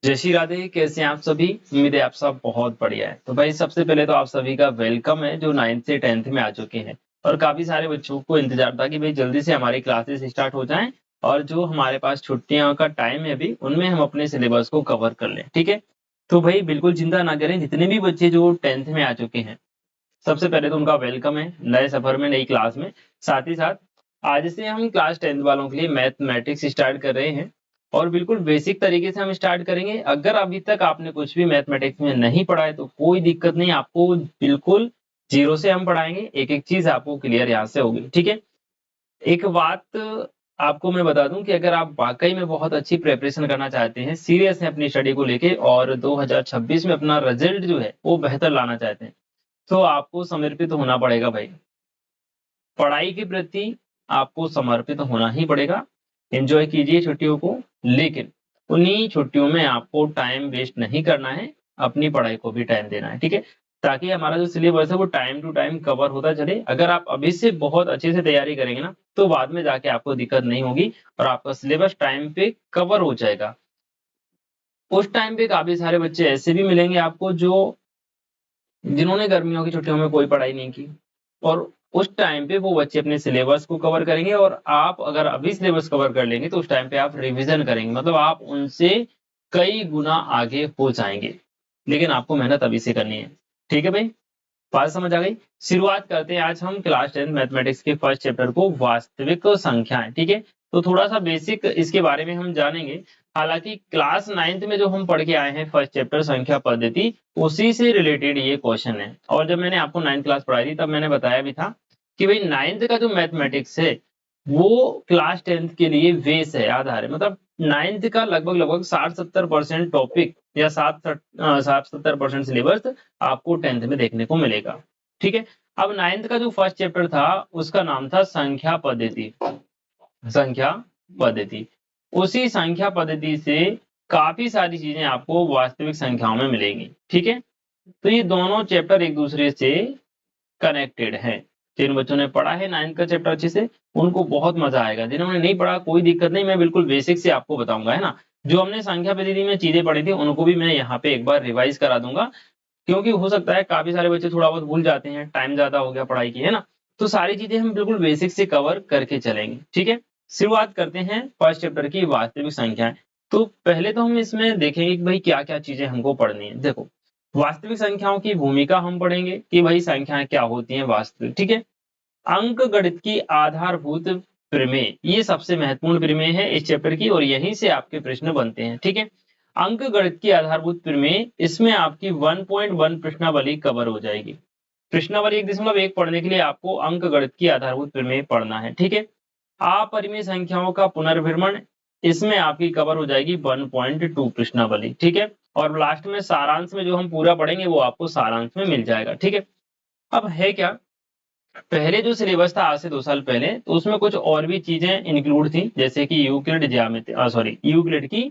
जय श्री राधे। कैसे हैं आप सभी? उम्मीद है आप सब बहुत बढ़िया है। तो भाई सबसे पहले तो आप सभी का वेलकम है जो 9th से 10th में आ चुके हैं। और काफी सारे बच्चों को इंतजार था कि भाई जल्दी से हमारी क्लासेस स्टार्ट हो जाएं और जो हमारे पास छुट्टियों का टाइम है अभी उनमें हम अपने सिलेबस को कवर कर लें। ठीक है, तो भाई बिल्कुल चिंता ना करें। जितने भी बच्चे जो 10th में आ चुके हैं सबसे पहले तो उनका वेलकम है नए सफर में, नई क्लास में। साथ ही साथ आज से हम क्लास 10th वालों के लिए मैथमेटिक्स स्टार्ट कर रहे हैं और बिल्कुल बेसिक तरीके से हम स्टार्ट करेंगे। अगर अभी तक आपने कुछ भी मैथमेटिक्स में नहीं पढ़ा है तो कोई दिक्कत नहीं, आपको बिल्कुल जीरो से हम पढ़ाएंगे। एक एक चीज आपको क्लियर यहाँ से होगी। ठीक है, एक बात आपको मैं बता दूं कि अगर आप वाकई में बहुत अच्छी प्रिपरेशन करना चाहते हैं, सीरियस हैं अपनी स्टडी को लेके और 2026 में अपना रिजल्ट जो है वो बेहतर लाना चाहते हैं, तो आपको समर्पित होना पड़ेगा भाई। पढ़ाई के प्रति आपको समर्पित होना ही पड़ेगा। एंजॉय कीजिए छुट्टियों को, लेकिन उन्हीं छुट्टियों में आपको टाइम वेस्ट नहीं करना है, अपनी पढ़ाई को भी टाइम देना है। ठीक है, ताकि हमारा जो सिलेबस है वो टाइम टू टाइम कवर होता चले। अगर आप अभी से बहुत अच्छे से तैयारी करेंगे ना तो बाद में जाके आपको दिक्कत नहीं होगी और आपका सिलेबस टाइम पे कवर हो जाएगा। उस टाइम पे काफी सारे बच्चे ऐसे भी मिलेंगे आपको जो जिन्होंने गर्मियों की छुट्टियों में कोई पढ़ाई नहीं की, और उस टाइम पे वो बच्चे अपने सिलेबस को कवर करेंगे और आप अगर अभी सिलेबस कवर कर लेंगे तो उस टाइम पे आप रिवीजन करेंगे, मतलब आप उनसे कई गुना आगे हो जाएंगे। लेकिन आपको मेहनत अभी से करनी है। ठीक है भाई, बात समझ आ गई? शुरुआत करते हैं आज हम क्लास 10 मैथमेटिक्स के फर्स्ट चैप्टर को, वास्तविक संख्याएं। ठीक है, तो थोड़ा सा बेसिक इसके बारे में हम जानेंगे। हालांकि क्लास 9th में जो हम पढ़ के आए हैं फर्स्ट चैप्टर संख्या पद्धति, उसी से रिलेटेड ये क्वेश्चन है। और जब मैंने आपको 9th क्लास पढ़ाई थी तब मैंने बताया भी था कि भाई 9th का जो मैथमेटिक्स है वो क्लास 10th के लिए बेस है, आधार है। मतलब 9th का लगभग 60-70% टॉपिक या 60-70% सिलेबस आपको 10th में देखने को मिलेगा। ठीक है, अब 9th का जो फर्स्ट चैप्टर था उसका नाम था संख्या पद्धति। संख्या पद्धति, उसी संख्या पद्धति से काफी सारी चीजें आपको वास्तविक संख्याओं में मिलेंगी। ठीक है, तो ये दोनों चैप्टर एक दूसरे से कनेक्टेड है। जिन बच्चों ने पढ़ा है 9th का चैप्टर अच्छे से उनको बहुत मजा आएगा। जिन्होंने नहीं पढ़ा कोई दिक्कत नहीं, मैं बिल्कुल बेसिक से आपको बताऊंगा, है ना। जो हमने संख्या पद्धति में चीजें पढ़ी थी उनको भी मैं यहाँ पे एक बार रिवाइज करा दूंगा, क्योंकि हो सकता है काफी सारे बच्चे थोड़ा बहुत भूल जाते हैं, टाइम ज्यादा हो गया पढ़ाई की, है ना। तो सारी चीजें हम बिल्कुल बेसिक से कवर करके चलेंगे। ठीक है, शुरुआत करते हैं फर्स्ट चैप्टर की वास्तविक संख्याएं। तो पहले तो हम इसमें देखेंगे कि भाई क्या क्या चीजें हमको पढ़नी है। देखो, वास्तविक संख्याओं की भूमिका हम पढ़ेंगे कि भाई संख्याएं क्या होती हैं वास्तविक। ठीक है, अंक गणित की आधारभूत प्रमेय, ये सबसे महत्वपूर्ण प्रमेय है इस चैप्टर की और यहीं से आपके प्रश्न बनते हैं। ठीक है, अंक गणित की आधारभूत प्रमेय, इसमें आपकी 1.1 प्रश्नावली कवर हो जाएगी। प्रश्नावली 1.1 पढ़ने के लिए आपको अंक गणित की आधारभूत प्रमेय पढ़ना है। ठीक है, अपरिमेय संख्याओं का पुनर्भ्रमण, इसमें आपकी कवर हो जाएगी 1.2 प्रश्नावली। ठीक है, और लास्ट में सारांश में जो हम पूरा पढ़ेंगे वो आपको सारांश में मिल जाएगा। ठीक है, अब है क्या, पहले जो सिलेबस था आज से 2 साल पहले, तो उसमें कुछ और भी चीजें इंक्लूड थी, जैसे कि यूक्लिड ज्यामिति, यूक्लिड की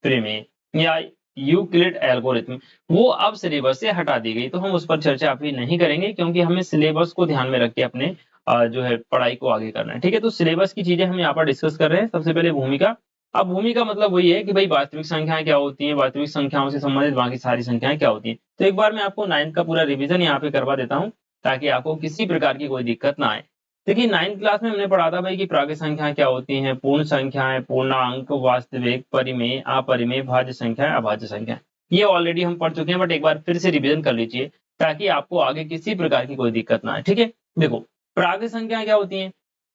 प्रमेय या यूक्लिड एल्गोरिथम, वो अब सिलेबस से हटा दी गई। तो हम उस पर चर्चा अभी नहीं करेंगे क्योंकि हमें सिलेबस को ध्यान में रख के अपने जो है पढ़ाई को आगे करना है। ठीक है, तो सिलेबस की चीजें हम यहाँ पर डिस्कस कर रहे हैं। सबसे पहले भूमिका। अब भूमिका मतलब वही है कि भाई वास्तविक संख्याएं क्या होती हैं, वास्तविक संख्याओं से संबंधित बाकी सारी संख्याएं क्या होती हैं। तो एक बार मैं आपको 9th का पूरा रिविजन यहाँ पे करवा देता हूँ ताकि आपको किसी प्रकार की कोई दिक्कत ना आए। देखिए 9th क्लास में हमने पढ़ा था भाई कि प्राकृत संख्याएं क्या होती हैं, पूर्ण संख्याएं, पूर्णांक, वास्तविक, परिमेय, अपरिमेय, भाज्य संख्याएं, अभाज्य संख्याएं। ये ऑलरेडी हम पढ़ चुके हैं, बट एक बार फिर से रिवीजन कर लीजिए ताकि आपको आगे किसी प्रकार की कोई दिक्कत ना आए। ठीक है, देखो प्राकृत संख्याएं क्या होती हैं।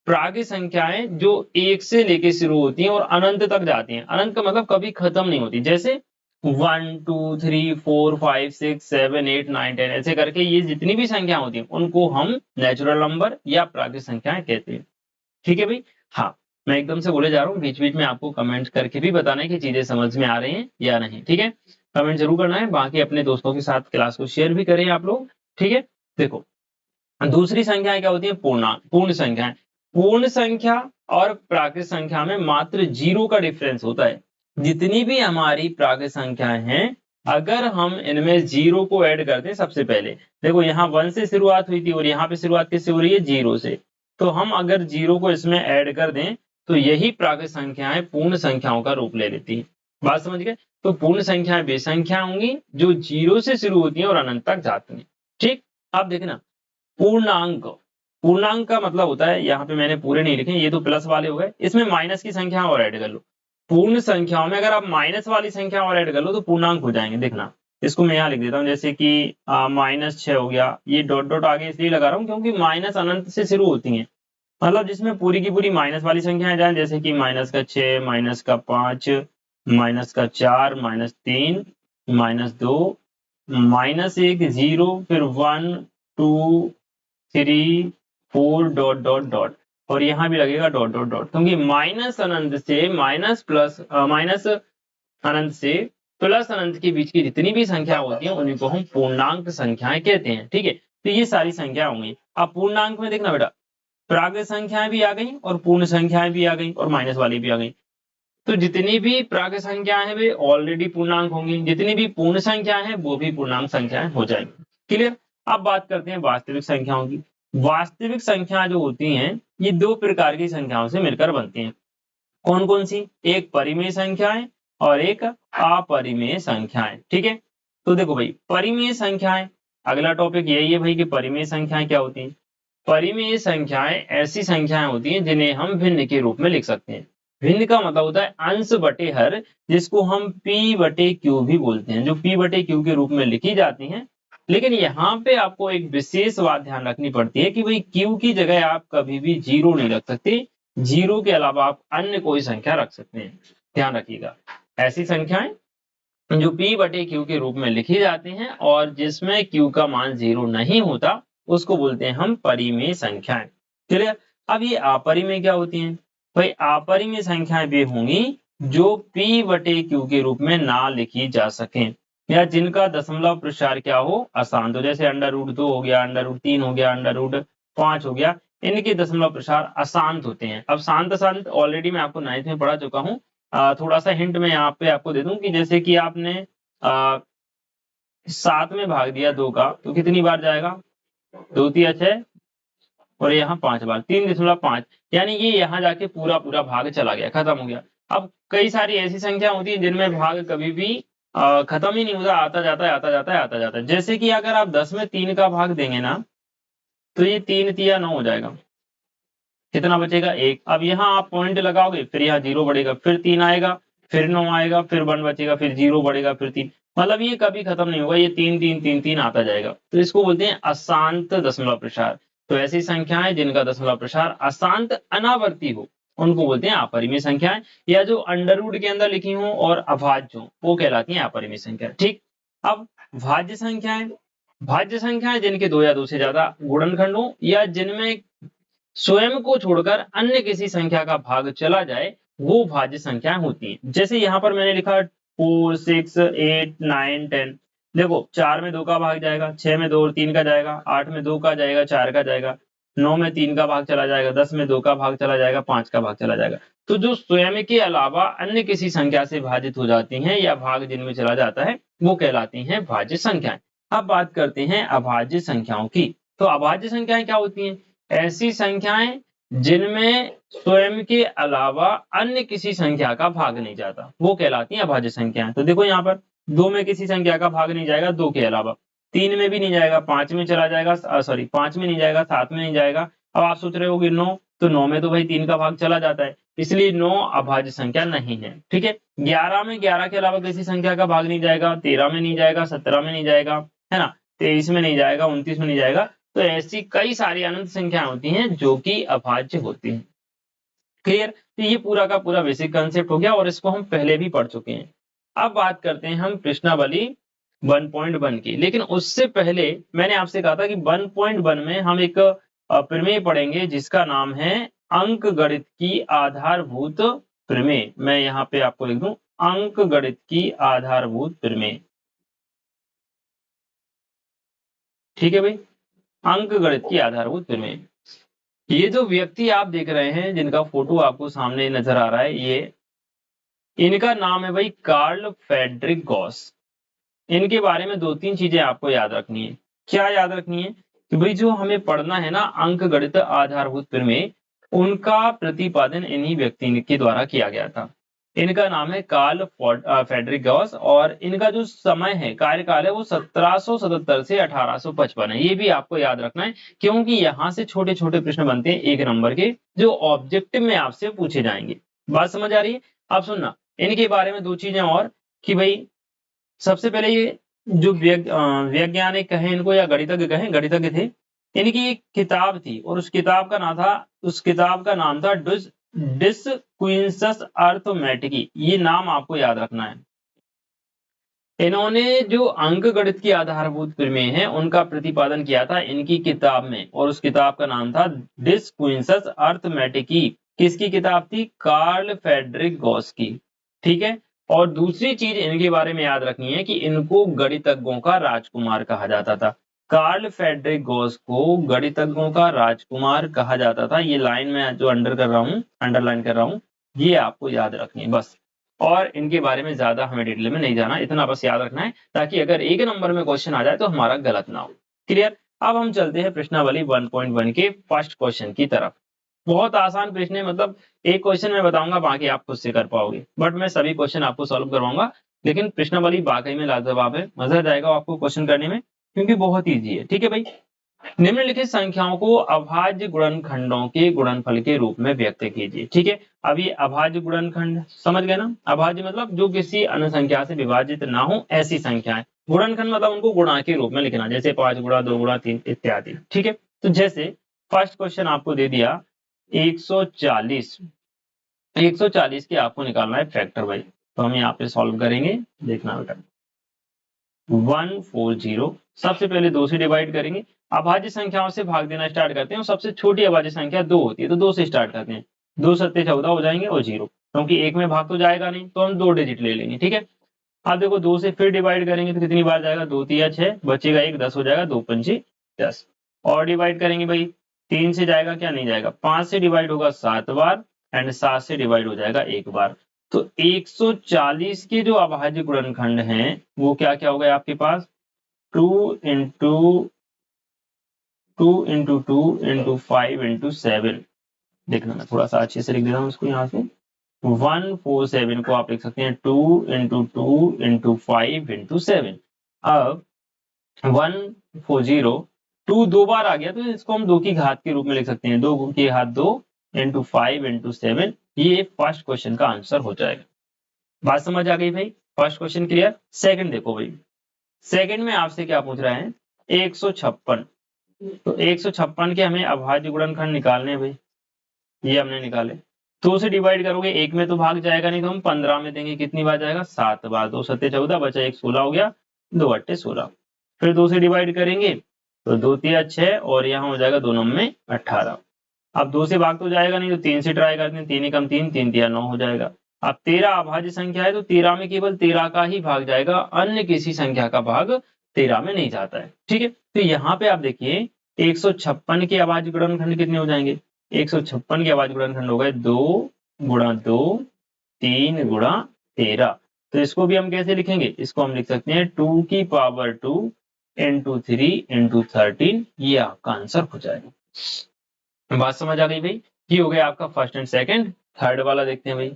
प्राकृत संख्याएं जो 1 से लेके शुरू होती हैं और अनंत तक जाती हैं। अनंत का मतलब कभी खत्म नहीं होती, जैसे 1 2 3 4 5 6 7 8 9 10 ऐसे करके ये जितनी भी संख्या होती हैं उनको हम नेचुरल नंबर या प्राकृत संख्याएं कहते हैं। ठीक है भाई, हाँ मैं एकदम से बोले जा रहा हूँ, बीच बीच में आपको कमेंट करके भी बताना है कि चीजें समझ में आ रही हैं या नहीं। ठीक है, कमेंट जरूर करना है, बाकी अपने दोस्तों के साथ क्लास को शेयर भी करें आप लोग। ठीक है, देखो दूसरी संख्याएं क्या होती है, पूर्णांक, पूर्ण संख्याएं। पूर्ण संख्या और प्राकृत संख्या में मात्र 0 का डिफरेंस होता है। जितनी भी हमारी प्राकृत संख्याएं हैं, अगर हम इनमें 0 को ऐड करते हैं, सबसे पहले देखो यहाँ 1 से शुरुआत हुई थी और यहाँ पे शुरुआत किससे हो रही है, 0 से। तो हम अगर 0 को इसमें ऐड कर दें तो यही प्राकृत संख्याएं पूर्ण संख्याओं का रूप ले लेती है। बात समझ गए। तो पूर्ण संख्याएं वे संख्या होंगी जो 0 से शुरू होती हैं और अनंत तक जाती हैं। ठीक, आप देखना पूर्णांक, पूर्णांक का मतलब होता है, यहाँ पे मैंने पूरे नहीं लिखे, ये तो प्लस वाले हो गए, इसमें माइनस की संख्या और ऐड कर लो। पूर्ण संख्याओं में अगर आप माइनस वाली संख्या और ऐड कर लो तो पूर्णांक हो जाएंगे। देखना, इसको मैं यहाँ लिख देता हूँ, जैसे कि -6 हो गया। ये डॉट डॉट आगे इसलिए लगा रहा हूँ क्योंकि माइनस अनंत से शुरू होती है, मतलब जिसमें पूरी की पूरी माइनस वाली संख्याएं जाए, जैसे कि -6, -5, -4, -3, -2, -1, 0, फिर 1, 2, 3, 4 डॉट डॉट डॉट, और यहाँ भी लगेगा डॉट डॉट डॉट, क्योंकि माइनस अनंत से माइनस अनंत से प्लस अनंत के बीच की जितनी भी संख्या होती है उन्हीं को हम पूर्णांक संख्याएं कहते हैं। ठीक है, तो ये सारी संख्या होंगी। अब पूर्णांक में देखना बेटा, प्राकृत संख्याएं भी आ गई और पूर्ण संख्याएं भी आ गई और माइनस वाली भी आ गई। तो जितनी भी प्राकृत संख्याएं हैं वे ऑलरेडी पूर्णांक होंगी, जितनी भी पूर्ण संख्या है वो भी पूर्णांक संख्याएं हो जाएंगी। क्लियर। अब बात करते हैं वास्तविक संख्याओं की। वास्तविक संख्या जो होती हैं ये दो प्रकार की संख्याओं से मिलकर बनती हैं। कौन कौन सी? एक परिमेय संख्याएं और एक अपरिमेय संख्याएं। ठीक है, तो देखो भाई परिमेय संख्याएं, अगला टॉपिक यही है भाई कि परिमेय संख्याएं क्या होती हैं। परिमेय संख्याएं ऐसी संख्याएं होती हैं जिन्हें हम भिन्न के रूप में लिख सकते हैं। भिन्न का मतलब होता है अंश बटे हर, जिसको हम p बटे q भी बोलते हैं, जो p बटे q के रूप में लिखी जाती हैं। लेकिन यहाँ पे आपको एक विशेष बात ध्यान रखनी पड़ती है कि भाई q की जगह आप कभी भी 0 नहीं रख सकते, 0 के अलावा आप अन्य कोई संख्या रख सकते हैं। ध्यान रखिएगा, ऐसी संख्याएं जो p बटे q के रूप में लिखी जाती हैं और जिसमें q का मान 0 नहीं होता उसको बोलते हैं हम परिमेय संख्याएं। चलिए, अब ये अपरिमेय क्या होती हैं? भाई अपरिमेय संख्याएं वे होंगी जो p बटे q के रूप में ना लिखी जा सकें या जिनका दशमलव प्रसार क्या हो, अशांत हो। जैसे √2 हो गया, √3 हो गया, √5 हो गया, इनके दशमलव प्रसार अशांत होते हैं। अब शांत अशांत ऑलरेडी मैं आपको 9th में पढ़ा चुका हूँ। थोड़ा सा हिंट मैं यहाँ पे आपको दे दूं कि जैसे कि आपने 7 में भाग दिया 2 का तो कितनी बार जाएगा? 2 तिया 6 और यहाँ 5 बार, 3.5, यानी ये यहाँ जाके पूरा पूरा भाग चला गया, खत्म हो गया। अब कई सारी ऐसी संख्या होती है जिनमें भाग कभी भी खत्म ही नहीं होता, आता जाता है आता जाता है आता जाता है। जैसे कि अगर आप 10 में 3 का भाग देंगे ना तो ये 3 तिया 9 हो जाएगा, कितना बचेगा? 1। अब यहाँ आप पॉइंट लगाओगे, फिर यहाँ 0 बढ़ेगा, फिर 3 आएगा, फिर 9 आएगा, फिर 1 बचेगा, फिर 0 बढ़ेगा, फिर 3, मतलब ये कभी खत्म नहीं होगा, ये 3 3 3 3 आता जाएगा। तो इसको बोलते हैं अशांत दशमलव प्रसार। तो ऐसी संख्याएं जिनका दशमलव प्रसार अशांत अनावर्ती हो उनको बोलते हैं अपरिमेय संख्याएं, या जो अंडर रूट के अंदर लिखी हो और अभाज्य हो वो कहलाती हैं अपरिमेय संख्या। ठीक, अब भाज्य संख्याएं, भाज्य संख्याएं जिनके 2 या 2 से ज्यादा गुणनखंड हो या जिनमें स्वयं को छोड़कर अन्य किसी संख्या का भाग चला जाए वो भाज्य संख्याएं होती हैं। जैसे यहाँ पर मैंने लिखा 4, 6, 8, 9, 10। देखो 4 में 2 का भाग जाएगा, 6 में 2 और 3 का जाएगा, 8 में 2 का जाएगा, 4 का जाएगा, 9 में 3 का भाग चला जाएगा, 10 में 2 का भाग चला जाएगा, 5 का भाग चला जाएगा। तो जो स्वयं के अलावा अन्य किसी संख्या से भाजित हो जाती हैं या भाग जिनमें चला जाता है वो कहलाती हैं भाज्य संख्याएं। अब बात करते हैं अभाज्य संख्याओं की। तो अभाज्य संख्याएं क्या होती हैं? ऐसी संख्याएं जिनमें स्वयं के अलावा अन्य किसी संख्या का भाग नहीं जाता वो कहलाती हैं अभाज्य संख्याएं। तो देखो यहाँ पर 2 में किसी संख्या का भाग नहीं जाएगा 2 के अलावा, 3 में भी नहीं जाएगा, 5 में चला जाएगा, 5 में नहीं जाएगा, 7 में नहीं जाएगा। अब आप सोच रहे होगे 9, तो 9 में तो भाई 3 का भाग चला जाता है, इसलिए 9 अभाज्य संख्या नहीं है। ठीक है, 11 में 11 के अलावा किसी संख्या का भाग नहीं जाएगा, 13 में नहीं जाएगा, 17 में नहीं जाएगा, है ना, 23 में नहीं जाएगा, 29 में नहीं जाएगा। तो ऐसी कई सारी अनंत संख्याएं होती हैं जो कि अभाज्य होती हैं। क्लियर? तो ये पूरा का पूरा बेसिक कंसेप्ट हो गया और इसको हम पहले भी पढ़ चुके हैं। अब बात करते हैं हम प्रश्नावली 1.1 की, लेकिन उससे पहले मैंने आपसे कहा था कि 1.1 में हम एक प्रमेय पढ़ेंगे जिसका नाम है अंक गणित की आधारभूत प्रमेय। मैं यहाँ पे आपको लिख दूं अंक गणित की आधारभूत प्रमेय। ठीक है भाई, अंक गणित की आधारभूत प्रमेय। ये जो व्यक्ति आप देख रहे हैं जिनका फोटो आपको सामने नजर आ रहा है, ये इनका नाम है भाई कार्ल फ्रेडरिक गॉस। इनके बारे में 2-3 चीजें आपको याद रखनी है। क्या याद रखनी है? कि भाई जो हमें पढ़ना है ना अंक गणित आधारभूत प्रमेय, उनका प्रतिपादन इन्हीं व्यक्ति के द्वारा किया गया था। इनका नाम है कार्ल फ्रेडरिक गॉस और इनका जो समय है, कार्यकाल है, वो 1777 से 1855 है। ये भी आपको याद रखना है क्योंकि यहाँ से छोटे छोटे प्रश्न बनते हैं 1 नंबर के, जो ऑब्जेक्टिव में आपसे पूछे जाएंगे। बात समझ आ रही है? अब सुनना इनके बारे में 2 चीजें और कि भाई सबसे पहले ये जो वैज्ञानिक कहें इनको या गणितज्ञ कहें, गणितज्ञ थे। इनकी एक किताब थी और उस किताब का नाम था डिसक्विंसस अर्थमेटिकी। ये नाम आपको याद रखना है। इन्होंने जो अंक गणित की आधारभूत प्रमेय है उनका प्रतिपादन किया था इनकी किताब में और उस किताब का नाम था डिसक्विंसस अर्थमेटिकी। किसकी किताब थी? कार्ल फ्रेडरिक गॉस की। ठीक है। और दूसरी चीज इनके बारे में याद रखनी है कि इनको गणितज्ञों का राजकुमार कहा जाता था। कार्ल फ्रेडरिक गॉस को गणितज्ञों का राजकुमार कहा जाता था। ये लाइन में जो अंडरलाइन कर रहा हूं, ये आपको याद रखनी है बस। और इनके बारे में ज्यादा हमें डिटेल में नहीं जाना, इतना बस याद रखना है ताकि अगर 1 नंबर में क्वेश्चन आ जाए तो हमारा गलत ना हो। क्लियर? अब हम चलते हैं प्रश्नावली 1.1 के फर्स्ट क्वेश्चन की तरफ। बहुत आसान प्रश्न है, मतलब एक क्वेश्चन मैं बताऊंगा, बाकी आप खुद से कर पाओगे, बट मैं सभी क्वेश्चन आपको सॉल्व करवाऊंगा। लेकिन प्रश्नावली वाकई में लाजवाब है, मजा जाएगा आपको क्वेश्चन करने में क्योंकि बहुत ईजी है। ठीक है भाई। निम्नलिखित संख्याओं को अभाज्य गुणनखंडों के गुणनफल के रूप में व्यक्त कीजिए। ठीक है। अब ये अभाज्य गुणनखंड समझ गए ना? अभाज्य मतलब जो किसी अन्य संख्या से विभाजित ना हो ऐसी संख्याएं। गुणनखंड मतलब उनको गुणा के रूप में लिखना, जैसे 5 गुणा 2 गुणा 3 इत्यादि। ठीक है। तो जैसे फर्स्ट क्वेश्चन आपको दे दिया 140। 140 के आपको निकालना है फैक्टर भाई, तो हम यहाँ पे सॉल्व करेंगे। देखना बेटा 140 सबसे पहले 2 से डिवाइड करेंगे। अभाज्य संख्याओं से भाग देना स्टार्ट करते हैं और सबसे छोटी अभाज्य संख्या 2 होती है तो 2 से स्टार्ट करते हैं। 2 सत्ते 14 हो जाएंगे और 0, क्योंकि एक में भाग तो जाएगा नहीं तो हम 2 डिजिट ले लेंगे। ठीक है। अब देखो 2 से फिर डिवाइड करेंगे तो कितनी बार जाएगा? 2 तिया 6, बचेगा 1, 10 हो जाएगा, 2 पंचे 10। और डिवाइड करेंगे भाई, 3 से जाएगा क्या? नहीं जाएगा। 5 से डिवाइड होगा 7 बार एंड 7 से डिवाइड हो जाएगा 1 बार। तो 140 के जो अभाज्य गुणनखंड हैं वो क्या क्या हो गए आपके पास? 2 इंटू 2 इंटू 2 इंटू 5 इंटू 7। देखना मैं थोड़ा सा अच्छे से लिख देता हूँ इसको। यहाँ से 147 को आप लिख सकते हैं 2 इंटू 2 इंटू 5 इंटू 7। अब 140 2 2 बार आ गया तो इसको हम 2 की घात के रूप में लिख सकते हैं। 2 की घात 2 इंटू 5 इंटू 7। ये फर्स्ट क्वेश्चन का आंसर हो जाएगा। बात समझ आ गई भाई? First question clear. सेकंड देखो भाई, सेकंड में आपसे क्या पूछ रहा है? 156। तो 156 के हमें अभाज्य गुणनखंड निकालने हैं भाई। ये हमने निकाले। 2 से डिवाइड करोगे, 1 में तो भाग जाएगा नहीं तो हम 15 में देंगे। कितनी बार जाएगा? 7 बार। 2 सत्ते 14, बचा 1 16 हो गया, 2 अट्ठे 16। फिर 2 से डिवाइड करेंगे तो 2 तिया 6 और यहाँ हो जाएगा 2 9 में 18। अब 2 से भाग तो जाएगा नहीं तो 3 से ट्राई करते हैं। 3 एकम 3, 3 तिया 9 हो जाएगा। अब 13 अभाज्य संख्या है तो 13 में केवल 13 का ही भाग जाएगा, अन्य किसी संख्या का भाग 13 में नहीं जाता है। ठीक है। तो यहाँ पे आप देखिए 156 के अभाज्य गुणनखंड कितने हो जाएंगे? 156 के अभाज्य गुणनखंड हो गए 2 गुणा 2 3 गुणा 13। तो इसको भी हम कैसे लिखेंगे? इसको हम लिख सकते हैं 2 की पावर 2 इंटू 3 इंटू 13। ये आपका आंसर हो जाएगा। बात समझ आ गई भाई? ये हो गया आपका फर्स्ट एंड सेकंड। थर्ड वाला देखते हैं भाई।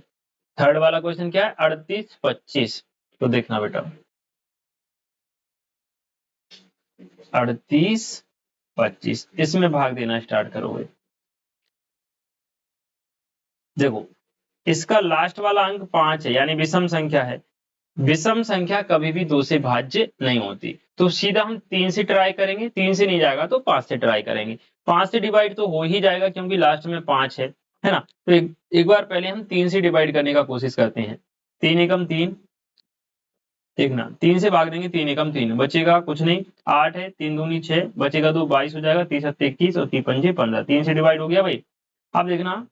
थर्ड वाला क्वेश्चन क्या है? 38 25। तो देखना बेटा 38 25 इसमें भाग देना स्टार्ट करोगे। देखो इसका लास्ट वाला अंक 5 है यानी विषम संख्या है। विषम संख्या कभी भी 2 से भाज्य नहीं होती, तो सीधा हम 3 से ट्राई करेंगे। 3 से नहीं जाएगा तो 5 से ट्राई करेंगे। 5 से डिवाइड तो हो ही जाएगा क्योंकि लास्ट में 5 है ना? तो एक बार पहले हम 3 से डिवाइड करने का कोशिश करते हैं। 3 एकम 3, देखना 3 से भाग देंगे, 3 एकम 3, बचेगा कुछ नहीं। 8 है, 3 दूनी 6, बचेगा 2 22 हो जाएगा। 3 सत्ते 21 और 3 पंजे 15। 3 से डिवाइड हो गया भाई। अब देखना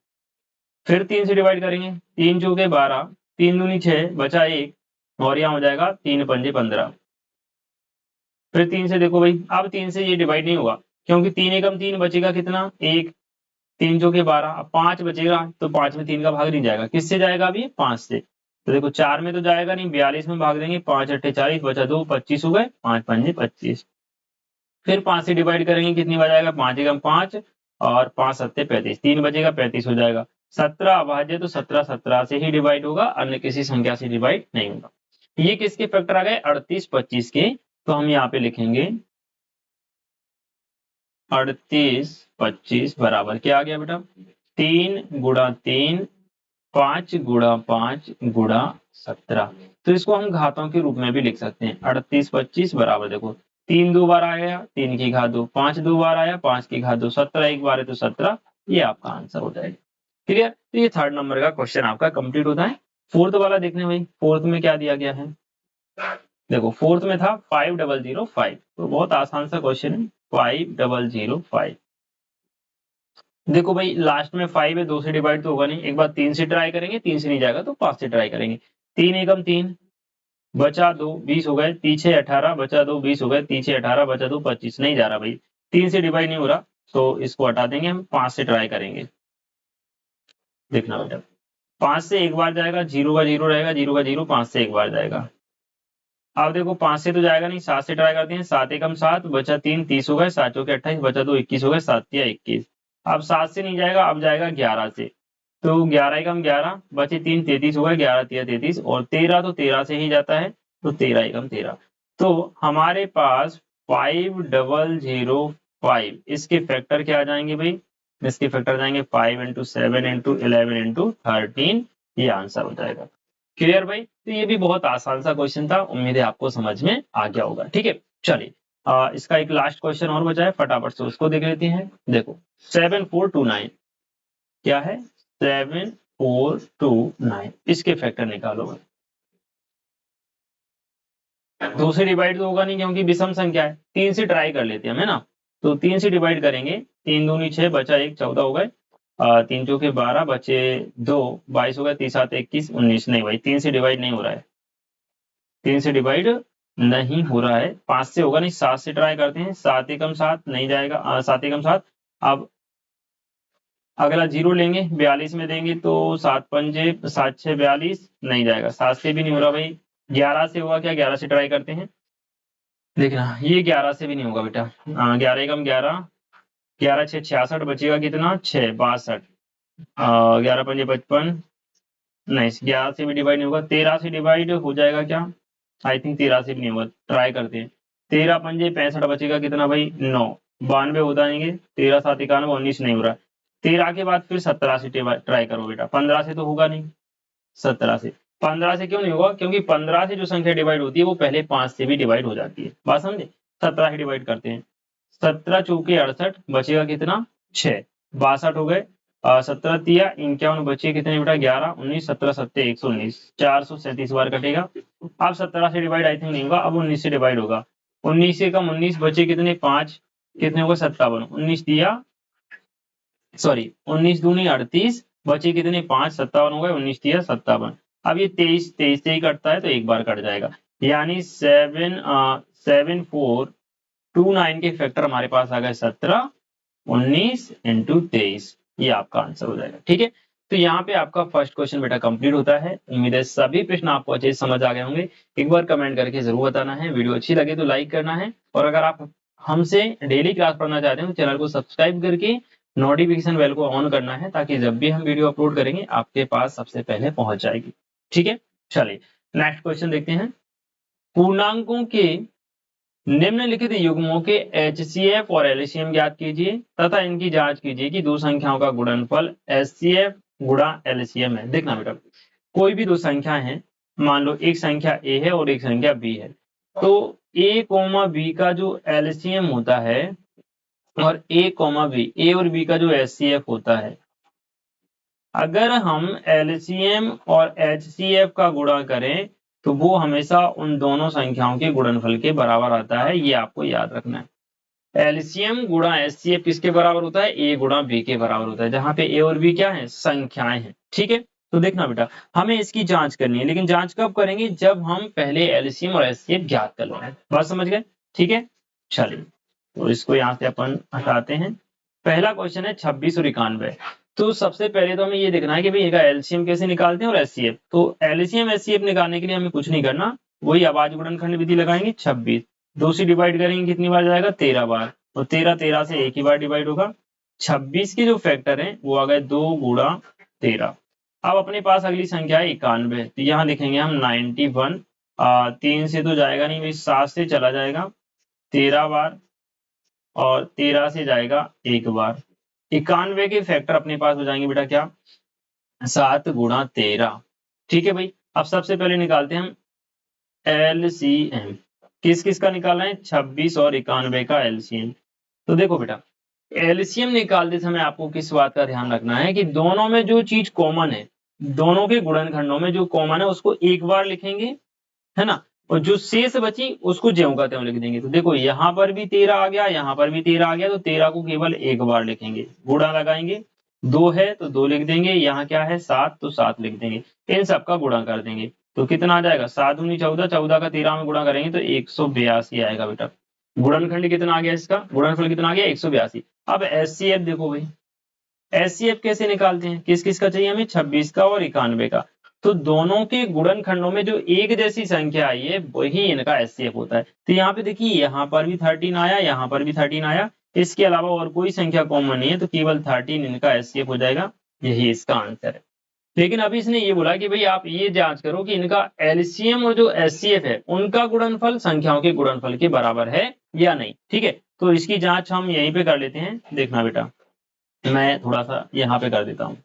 फिर 3 से डिवाइड करेंगे। 3 चौके 12, 3 दूनी 6, बचा 1 और यहाँ हो जाएगा 3 पंजे 15। फिर 3 से देखो भाई, अब 3 से ये डिवाइड नहीं होगा क्योंकि 3 एकम 3, बचेगा कितना? 1। 3 चौके 12, अब 5 बचेगा तो 5 में 3 का भाग नहीं जाएगा। किससे जाएगा? अभी 5 से। तो देखो 4 में तो जाएगा नहीं, 42 में भाग देंगे। 5 अट्ठे 40, बचा 2 25 हो गए, 5 पंजे 25। फिर 5 से डिवाइड करेंगे, कितनी बार जाएगा? 5 एकम 5 और 5 सत्ते 35, 3 बचेगा 35 हो जाएगा। 17 अभाज्य तो 17 17 से ही डिवाइड होगा, अन्य किसी संख्या से डिवाइड नहीं होगा। ये किसके फैक्टर आ गए? 38 25 के। तो हम यहाँ पे लिखेंगे 38 25 बराबर क्या आ गया बेटा? 3 गुणा 3 5 गुणा 5 गुणा 17। तो इसको हम घातों के रूप में भी लिख सकते हैं। 38 25 बराबर देखो 3 दो बार आया 3 की घात 2, 5 दो बार आया 5 की घात 2, 17 एक बार है तो 17। ये आपका आंसर हो जाएगा। क्लियर? तो ये थर्ड नंबर का क्वेश्चन आपका कंप्लीट होता है। फोर्थ वाला देखने भाई, फोर्थ में क्या दिया गया है? देखो फोर्थ में था 5005, तो बहुत आसान सा क्वेश्चन है। 5005, देखो भाई लास्ट में 5 है, 2 से डिवाइड तो होगा नहीं, एक बार 3 से ट्राई करेंगे, 3 से नहीं जाएगा तो 5 से ट्राई करेंगे। 3 एकम 3 बचा 2 20 हो गए, पीछे 18 बचा 2 20 हो गए, पीछे 18 बचा 2 25। नहीं जा रहा भाई, 3 से डिवाइड नहीं हो रहा, तो इसको हटा देंगे, हम 5 से ट्राई करेंगे। देखना बेटा 5 से एक बार जाएगा, 0 का 0 रहेगा, 0 का 0, 5 से एक बार जाएगा। अब देखो 5 से तो जाएगा नहीं, 7 से ट्राई करते हैं। 7 एकम 7 बचा 3 30 हो गए, 7 चौके 28 बचा 2 21 हो गए, 7 तिया 21। अब 7 से नहीं जाएगा, अब जाएगा 11 से, तो 11 एकम 11 बचे 3 33 हो गए, 11 तिया 33, और 13 तो 13 से ही जाता है, तो 13 एकम 13। तो हमारे पास 5005, इसके फैक्टर क्या आ जाएंगे भाई? इसके फैक्टर जाएंगे 5 इंटू 7 इंटू 11 इंटू 13। ये आंसर हो जाएगा। क्लियर भाई? तो ये भी बहुत आसान सा क्वेश्चन था, उम्मीद है आपको समझ में आ गया होगा। ठीक है, चलिए इसका एक लास्ट क्वेश्चन और बचा है, फटाफट से उसको देख लेते हैं। देखो 7429 क्या है? 7429, इसके फैक्टर निकालो भाई। 2 से डिवाइड तो होगा नहीं क्योंकि विषम संख्या है, 3 से ट्राई कर लेते हैं, है ना? तो 3 से डिवाइड करेंगे, 3 दूनी 6 बचा 1 14 हो गए, 3 चौके 12 बचे 2 22 हो गए, 3 7 21 19। नहीं भाई 3 से डिवाइड नहीं हो रहा है, 3 से डिवाइड नहीं हो रहा है, 5 से होगा नहीं, 7 से ट्राई करते हैं। 7 एकम 7 नहीं जाएगा, 7 एकम 7। अब अगला 0 लेंगे, 42 में देंगे तो 7 पंजे 7 6 42, नहीं जाएगा, 7 से भी नहीं हो रहा भाई। 11 से होगा क्या? 11 से ट्राई करते हैं, देखना ये 11 से भी नहीं होगा बेटा। 11 एकम 11, 11 6 66 बचेगा कितना? 6 62, 11 पंजे 55, नहीं 11 से भी डिवाइड नहीं होगा। 13 से डिवाइड हो जाएगा क्या? आई थिंक 13 से भी नहीं होगा, ट्राई करते हैं। 13 पंजे 65 बचेगा कितना भाई? 9 92 हो जाएंगे, 13 7 91 19, नहीं हो रहा। 13 के बाद फिर 17 से ट्राई करो बेटा, 15 से तो होगा नहीं, 17 से। 15 से क्यों नहीं होगा? क्योंकि 15 से जो संख्या डिवाइड होती है वो पहले 5 से भी डिवाइड हो जाती है, बात समझे? 17 से डिवाइड करते हैं, 17 चौके 68 बचेगा कितना? 6 62 हो गए, 17 तिया 51 बचे कितने बेटा? 11 19, 17 सत्ते 119, 437 बार कटेगा। अब 17 से डिवाइड आई थिंक नहीं होगा, अब 19 से डिवाइड होगा। 19 से कम 19 बचे कितने? 5, कितने होगा? 57, 19 दिया सॉरी 19 दूनी 38 बचे कितने? 5, 57 हो गए, 19 दिया 57। अब ये 23 23 से ही कटता है तो एक बार कट जाएगा, यानी 7429 के फैक्टर हमारे पास आ गए 17 19 इंटू 23। ये आपका आंसर हो जाएगा। ठीक है, तो यहाँ पे आपका फर्स्ट क्वेश्चन बेटा कंप्लीट होता है। उम्मीद है सभी प्रश्न आपको अच्छे से समझ आ गए होंगे। एक बार कमेंट करके जरूर बताना है, वीडियो अच्छी लगे तो लाइक करना है, और अगर आप हमसे डेली क्लास पढ़ना चाहते हैं तो चैनल को सब्सक्राइब करके नोटिफिकेशन बेल को ऑन करना है, ताकि जब भी हम वीडियो अपलोड करेंगे आपके पास सबसे पहले पहुंच जाएगी। ठीक है, चलिए नेक्स्ट क्वेश्चन देखते हैं। पूर्णांकों के निम्नलिखित युग्मों के HCF और LCM ज्ञात कीजिए तथा इनकी जांच कीजिए कि दो संख्याओं का गुणनफल HCF गुणा LCM है। देखना बेटा, कोई भी दो संख्या है, मान लो एक संख्या A है और एक संख्या B है, तो A, B का जो LCM होता है और A, B, A और B का जो HCF होता है, अगर हम LCM और HCF का गुणा करें तो वो हमेशा उन दोनों संख्याओं के गुणनफल के बराबर आता है। ये आपको याद रखना है। LCM गुणा HCF किसके बराबर होता है? A गुणा B के बराबर होता है, जहां पे A और B क्या है? संख्याएं हैं। ठीक है, तो देखना बेटा, हमें इसकी जांच करनी है, लेकिन जांच कब करेंगे? जब हम पहले LCM और HCF ज्ञात कर लेंगे। बात समझ गए? ठीक है, चलिए तो इसको यहाँ से अपन हटाते हैं। पहला क्वेश्चन है 26 और 91। तो सबसे पहले तो हमें ये देखना है कि भाई इसका एलसीएम कैसे निकालते हैं और एचसीएफ। तो एलसीएम एचसीएफ निकालने के लिए हमें कुछ नहीं करना, वही अभाज्य गुणनखंड विधि लगाएंगे। 26 2 से डिवाइड करेंगे, कितनी बार जाएगा? 13 बार, और 13 13 से एक ही बार डिवाइड होगा। 26 के जो फैक्टर है वो आ गए 2 गुणा 13। अब अपने पास अगली संख्या है 91, तो यहाँ लिखेंगे हम 91। 3 से तो जाएगा नहीं भाई, 7 से चला जाएगा 13 बार, और 13 से जाएगा 1 बार। 91 के फैक्टर अपने पास हो जाएंगे बेटा क्या, 7 गुणा 13। ठीक है भाई, अब सबसे पहले निकालते हैं हम एलसीएम। किस किस का निकालना है, 26 और 91 का एलसीएम। तो देखो बेटा, एलसीएम निकालते समय आपको किस बात का ध्यान रखना है कि दोनों में जो चीज कॉमन है, दोनों के गुणनखंडों में जो कॉमन है उसको एक बार लिखेंगे, है ना, और जो शेष बची उसको ज्यों का त्यों लिख देंगे। तो देखो यहाँ पर भी 13 आ गया, यहाँ पर भी 13 आ गया, तो 13 को केवल एक बार लिखेंगे, गुणा लगाएंगे। 2 है तो 2 लिख देंगे, यहाँ क्या है 7 तो 7 लिख देंगे, इन सबका गुणा कर देंगे। तो कितना आ जाएगा, 7 दूनी 14, 14 का 13 में गुणा करेंगे तो 182 आएगा बेटा। गुणनखंड कितना आ गया, इसका गुणनफल कितना आ गया, 182। अब एचसीएफ देखो भाई, एचसीएफ कैसे निकालते हैं, किस किस का चाहिए हमें, 26 का और 91 का। तो दोनों के गुणनखंडों में जो एक जैसी संख्या आई है वही इनका एचसीएफ होता है। तो यहाँ पे देखिए, यहाँ पर भी 13 आया, यहाँ पर भी 13 आया, इसके अलावा और कोई संख्या कॉमन नहीं है, तो केवल 13 इनका एचसीएफ हो जाएगा। यही इसका आंसर है। लेकिन अभी इसने ये बोला कि भाई आप ये जांच करो कि इनका एलसीएम और जो एचसीएफ है उनका गुणनफल संख्याओं के गुणनफल के बराबर है या नहीं। ठीक है, तो इसकी जांच हम यहीं पे कर लेते हैं। देखना बेटा, मैं थोड़ा सा यहाँ पे कर देता हूँ।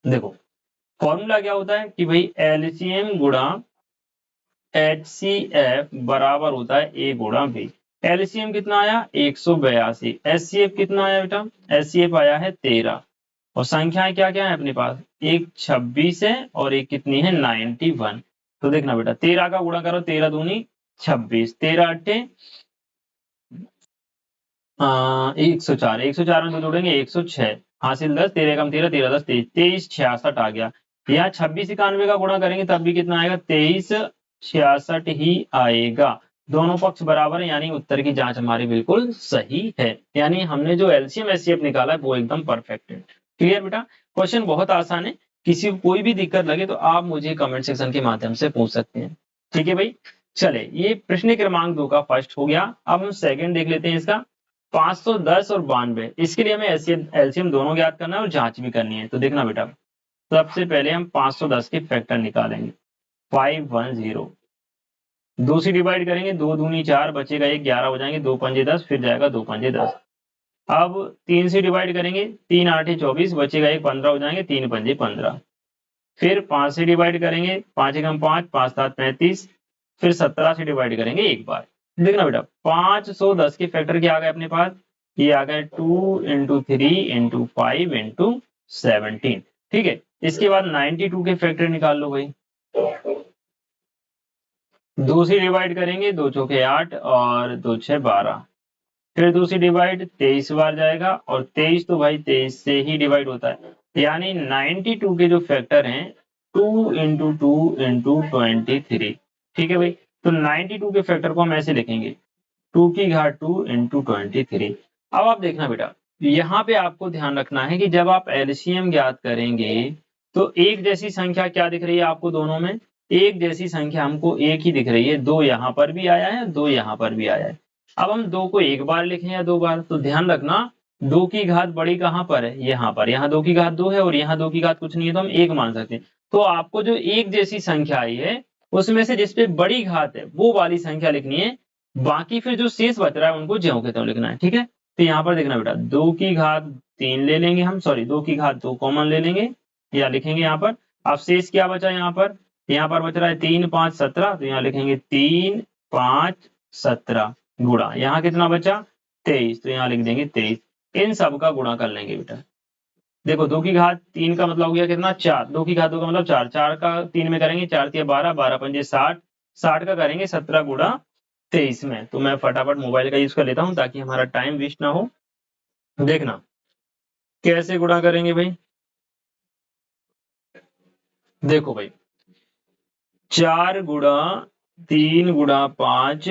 देखो, फॉर्मूला क्या होता है कि भाई एलसीएम गुणा एचसीएफ बराबर होता है ए गुणा बी। एलसीएम कितना आया, 182। एचसीएफ कितना आया बेटा, एचसीएफ आया है 13। और संख्याएं क्या क्या है अपने पास, एक 26 है और एक कितनी है 91। तो देखना बेटा, 13 का गुणा करो, 13 दूनी 26, 13 अट्ठे 104, 104 में 2 जोड़ेंगे 106, हासिल 10, 13 कम 13, 13 10 23, 23 66 आ गया। यहाँ 26 91 का गुणा करेंगे तब भी कितना आएगा, 23 66 ही आएगा। दोनों पक्ष बराबर है, यानी उत्तर की जांच हमारी बिल्कुल सही है। यानी हमने जो एलसीएम एचसीएफ निकाला है वो एकदम परफेक्ट है। क्लियर बेटा, क्वेश्चन बहुत आसान है। किसी को कोई भी दिक्कत लगे तो आप मुझे कमेंट सेक्शन के माध्यम से पूछ सकते हैं। ठीक है भाई, चले, ये प्रश्न क्रमांक 2 का फर्स्ट हो गया। अब हम सेकंड देख लेते हैं इसका, 510 और 92। इसके लिए हमें एलसीएम दोनों ज्ञात करना है और जांच भी करनी है। तो देखना बेटा, सबसे पहले हम 510 के फैक्टर निकालेंगे, 510, 2 से डिवाइड करेंगे, 2 दूनी 4, बचेगा 1, 11 हो जाएंगे, 2 पंजे 10, फिर जाएगा 2 पंजे 10। अब 3 से डिवाइड करेंगे, 3 8 24, बचेगा 1, 15 हो जाएंगे, 3 पंजे 15। फिर 5 से डिवाइड करेंगे, 5 एकम 5, 5 7 35, फिर 17 से डिवाइड करेंगे एक बार। देखना बेटा, 510 के फैक्टर क्या आ गए अपने पास, ये आ गए 2 इंटू 3 इंटू 5 इंटू 17। ठीक है, इसके बाद 92 के फैक्टर निकाल लो भाई। 2 से डिवाइड करेंगे, 2 चौके 8 और 2 6 12। फिर 2 से डिवाइड 23 बार जाएगा, और 23 तो भाई 23 से ही डिवाइड होता है। यानी 92 के जो फैक्टर हैं 2 इंटू 2 इंटू 23। ठीक है भाई, तो 92 के फैक्टर को हम ऐसे लिखेंगे, 2 की घात 2 इंटू 23। अब आप देखना बेटा, यहाँ पे आपको ध्यान रखना है कि जब आप एलसीएम ज्ञात करेंगे तो एक जैसी संख्या क्या दिख रही है आपको, दोनों में एक जैसी संख्या हमको एक ही दिख रही है। 2 यहाँ पर भी आया है, 2 यहाँ पर भी आया है। अब हम 2 को एक बार लिखें या 2 बार, तो ध्यान रखना 2 की घात बड़ी कहाँ पर है, यहाँ पर। यहाँ 2 की घात 2 है और यहाँ 2 की घात कुछ नहीं है, तो हम 1 मान सकते हैं। तो आपको जो एक जैसी संख्या आई है उसमें से जिसपे बड़ी घात है वो वाली संख्या लिखनी है, बाकी फिर जो शेष बच रहा है उनको ज्यों के त्यों लिखना है। ठीक है, तो यहाँ पर देखना बेटा, 2 की घात 3 ले लेंगे हम, सॉरी 2 की घात 2 कॉमन ले लेंगे या लिखेंगे यहाँ पर। अब शेष क्या बचा, यहाँ पर बच रहा है 3 5 17, तो यहाँ लिखेंगे 3 5 17 गुणा, यहाँ कितना बचा 23, तो यहाँ लिख देंगे 23। इन सब का गुणा कर लेंगे बेटा। देखो 2 की घात 3 का मतलब हो गया कितना 4, 2 की घात 2 का मतलब 4, 4 का 3 में करेंगे, 4 3 12, 12 पंजे 60, 60 का करेंगे 17 गुणा 23 में। तो मैं फटाफट मोबाइल का यूज कर लेता हूँ ताकि हमारा टाइम वेस्ट ना हो। देखना कैसे गुणा करेंगे भाई, देखो भाई, 4 गुणा 3 गुणा 5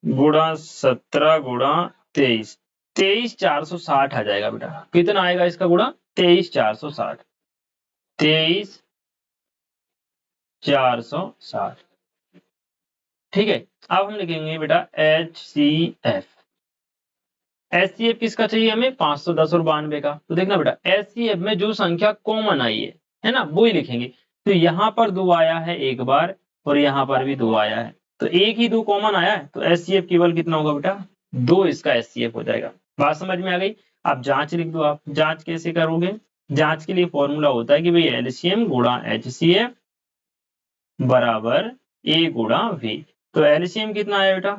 गुणा 17 गुणा 23, 23 460 आ जाएगा बेटा। कितना आएगा इसका गुणा, 23 460, 23 460। ठीक है, अब हम लिखेंगे बेटा एच सी एफ। एचसीएफ किसका चाहिए हमें, 510 और 92 का। तो देखना बेटा एचसीएफ में जो संख्या कॉमन आई है ना, वो ही लिखेंगे। तो यहाँ पर 2 आया है एक बार और यहाँ पर भी 2 आया है, तो एक ही 2 कॉमन आया है, तो एचसीएफ केवल कितना होगा बेटा, 2 इसका एचसीएफ हो जाएगा। बात समझ में आ गई। आप जांच लिख दो। आप जांच कैसे करोगे, जांच के लिए फॉर्मूला होता है कि भाई एलसीएम गुणा एचसीएफ बराबर ए गुणा वी। तो एलसीएम कितना आया बेटा,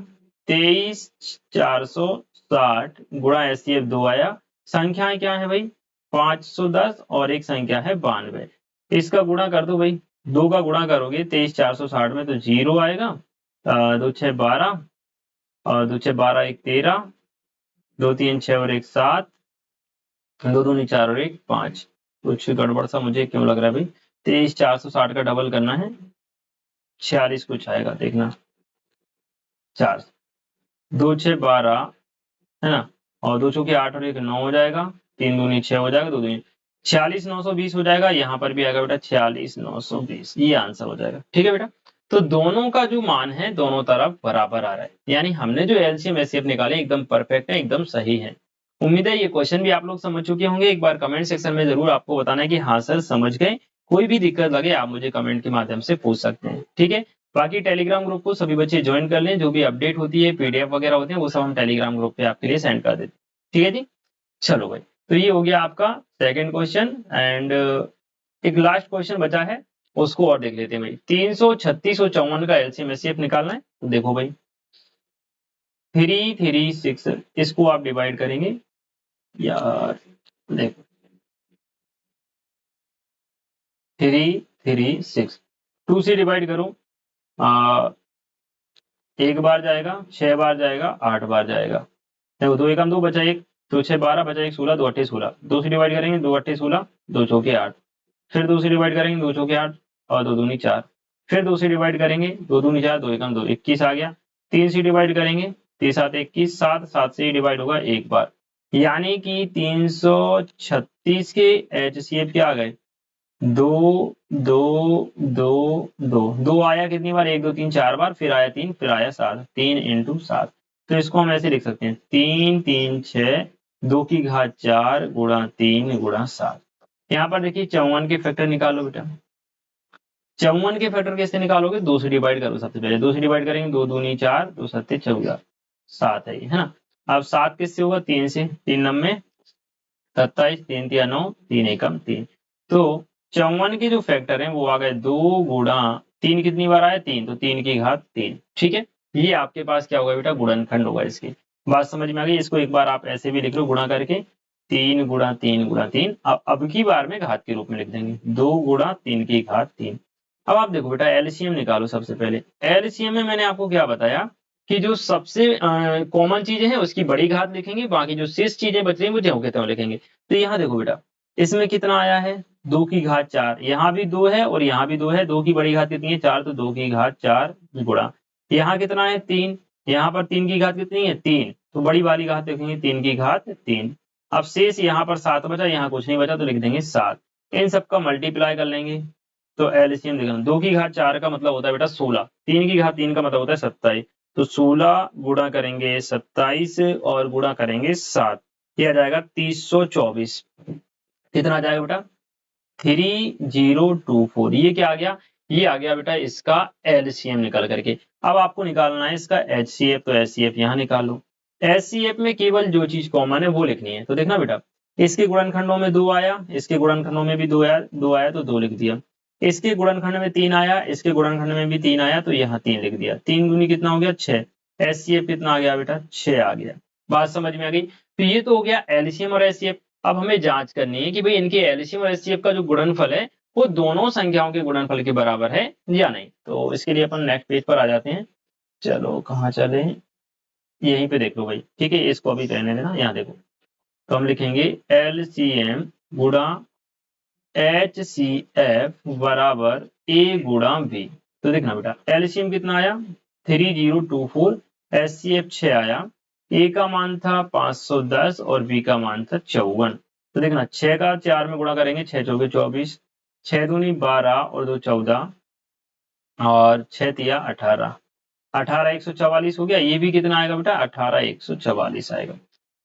23,460 गुणा एचसीएफ 2 आया। संख्याएं क्या है भाई, 510 और एक संख्या है 92। इसका गुणा कर दो भाई, 2 का गुणा करोगे 23,460 में तो 0 आएगा, 2 6 12 और 2 6 12 1 13, 2 3 6 और 1 7, 2 2 4 और 1 5। कुछ गड़बड़ सा मुझे क्यों लग रहा है भाई, 23,460 का डबल करना है, 46 कुछ आएगा देखना, 4 2 6 12 है ना, और 2 चौके 8 और 1 9 हो जाएगा, 3 दूनी 6 हो जाएगा, 2 दूनी 46 920 हो जाएगा। यहाँ पर भी आएगा बेटा 46 920, ये आंसर हो जाएगा। ठीक है बेटा, तो दोनों का जो मान है दोनों तरफ बराबर आ रहा है, यानी हमने जो एलसीएम एचसीएफ निकाले एकदम परफेक्ट है, एकदम सही है। उम्मीद है ये क्वेश्चन भी आप लोग समझ चुके होंगे। एक बार कमेंट सेक्शन में जरूर आपको बताना है कि हाँ सर समझ गए। कोई भी दिक्कत लगे आप मुझे कमेंट के माध्यम से पूछ सकते हैं। ठीक है, बाकी टेलीग्राम ग्रुप को सभी बच्चे ज्वाइन कर लें, जो भी अपडेट होती है पीडीएफ वगैरह होते हैं वो सब हम टेलीग्राम ग्रुप पे आपके लिए सेंड कर देते हैं। ठीक है जी, चलो भाई, तो ये हो गया आपका सेकंड क्वेश्चन। एंड एक लास्ट क्वेश्चन बचा है, उसको और देख लेते हैं भाई। 336 और 54 का एलसीएम एचसीएफ निकालना है। तो देखो भाई 336 इसको आप डिवाइड करेंगे यार, देखो 336 2 से डिवाइड करो, एक बार जाएगा, 6 बार जाएगा, 8 बार जाएगा। देखो 2 एकम 2 बचा 1, तो 6 12 बचा 1 16, 2 8 16, 2 से डिवाइड करेंगे, 2 8 16, 2 चौके 8, फिर 2 से डिवाइड करेंगे, 2 चौके 8 और 2 दूनी 4, फिर 2 से डिवाइड करेंगे, 2 दूनी 4, 2 एकम 2 21 आ गया। 3 से डिवाइड करेंगे, 3 7 21, 7 7 से डिवाइड होगा एक बार, यानी कि 336 के एचसीएफ क्या आ गए, 2 2 2 2 2 आया कितनी बार, 1 2 3 4 बार, फिर आया 3, फिर आया 7, 3 इंटू 7। तो इसको हम ऐसे लिख सकते हैं 3 3 6 2 की घात 4 गुणा 3 गुणा 7। यहाँ पर देखिए 54 के फैक्टर निकालो बेटा। 54 के फैक्टर कैसे निकालोगे, 2 से डिवाइड करो। सबसे पहले 2 से डिवाइड करेंगे, 2 दूनी 4, 2 सत्ते 14, 7 है ये, है ना। अब 7 किससे होगा, 3 से, 3 नम्बे 27, 3 तिया 9, 3 एकम 3। तो 54 के जो फैक्टर हैं वो आ गए 2 गुणा 3, कितनी बार आया 3, तो 3 की घात 3। ठीक है, ये आपके पास क्या होगा बेटा, गुणनखंड होगा इसकी। बात समझ में आ गई। इसको एक बार आप ऐसे भी लिख लो गुणा करके, 3 गुणा 3 गुणा 3। अब की बार में घात के रूप में लिख देंगे, 2 गुणा 3 की घात 3। अब आप देखो बेटा एलसीएम निकालो। सबसे पहले एलसीएम में मैंने आपको क्या बताया कि जो सबसे कॉमन चीजें हैं उसकी बड़ी घात लिखेंगे, बाकी जो शेष चीजें बच रही हैं वो ज्यों के त्यों लिखेंगे। तो यहाँ देखो बेटा इसमें कितना आया है, 2 की घात 4, यहाँ भी 2 है और यहाँ भी 2 है। 2 की बड़ी घात कितनी है, 4, तो 2 की घात 4 गुणा, यहाँ कितना है 3, यहाँ पर 3 की घात कितनी है 3, तो बड़ी वाली घात लिखेंगे 3 की घात 3। अब शेष यहाँ पर 7 बचा, यहाँ कुछ नहीं बचा तो लिख देंगे 7। इन सबका मल्टीप्लाई कर लेंगे तो एलसीएम देखना, 2 की घात 4 का मतलब होता है बेटा 16, 3 की घात 3 का मतलब होता है 27। तो 16 गुणा करेंगे 27 और गुणा करेंगे 7, ये आ जाएगा 324। कितना आ जाएगा बेटा, 3024। ये क्या आ गया, ये आ गया बेटा इसका एलसीएम निकल करके। अब आपको निकालना है इसका एचसीएफ, तो एचसीएफ यहाँ निकालो। एचसीएफ में केवल जो चीज कॉमन है वो लिखनी है। तो देखना बेटा इसके गुणनखंडों में 2 आया, इसके गुणनखंडों में भी 2 आया, 2 आया तो 2 लिख दिया। इसके गुणनखंड में 3 आया, इसके गुणनखंड में भी 3 आया, तो यहाँ 3 लिख दिया। 3 दूनी कितना हो गया 6, एचसीएफ कितना आ गया बेटा 6 आ गया। बात समझ में आ गई। तो ये तो हो गया एलसीएम और एचसीएफ। अब हमें जांच करनी है कि भाई इनके एलसीएम और एचसीएफ का जो गुणनफल है वो दोनों संख्याओं के गुणनफल के बराबर है या नहीं। तो इसके लिए अपन नेक्स्ट पेज पर आ जाते हैं। चलो कहाँ चले, यहीं पे देख लो भाई। ठीक है, इसको अभी रहने देना, यहाँ देखो। तो हम लिखेंगे एलसीएम गुणा एचसीएफ बराबर ए गुणा बी। तो देखना बेटा एलसीएम कितना आया 3024, एचसीएफ 6 आया, ए का मान था 510 और बी का मान था 54। तो देखना 6 का 4 में गुणा करेंगे, 6 चौके 24, 6 दूनी 12 और 2 14 और 6 तिया 18, 18 144 हो गया। ये भी कितना आएगा बेटा 18 144 आएगा।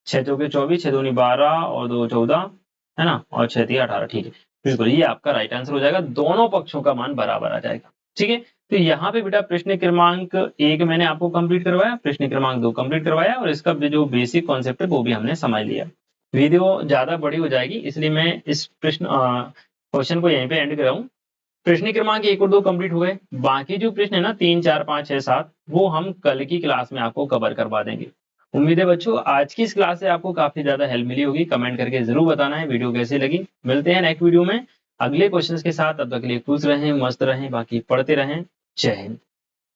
6 चौके 24, 6 दूनी 12 और 2 14, है ना, और 6 तिया 18। ठीक है, बिल्कुल ये आपका राइट आंसर हो जाएगा, दोनों पक्षों का मान बराबर आ जाएगा। ठीक है, तो यहाँ पे बेटा प्रश्न क्रमांक 1 मैंने आपको कंप्लीट करवाया, प्रश्न क्रमांक 2 कंप्लीट करवाया, और इसका जो बेसिक कॉन्सेप्ट है वो भी हमने समझ लिया। वीडियो ज्यादा बड़ी हो जाएगी, इसलिए मैं इस क्वेश्चन को यहीं पे एंड कर रहा हूँ। प्रश्न क्रमांक 1 और 2 कंप्लीट हो गए, बाकी जो प्रश्न है ना 3 4 5 6 7 वो हम कल की क्लास में आपको कवर करवा देंगे। उम्मीद है बच्चों आज की इस क्लास से आपको काफी ज्यादा हेल्प मिली होगी। कमेंट करके जरूर बताना है वीडियो कैसी लगी। मिलते हैं नेक्स्ट वीडियो में अगले क्वेश्चंस के साथ, तब तक के लिए खुश रहें, मस्त रहें, बाकी पढ़ते रहें। जय हिंद।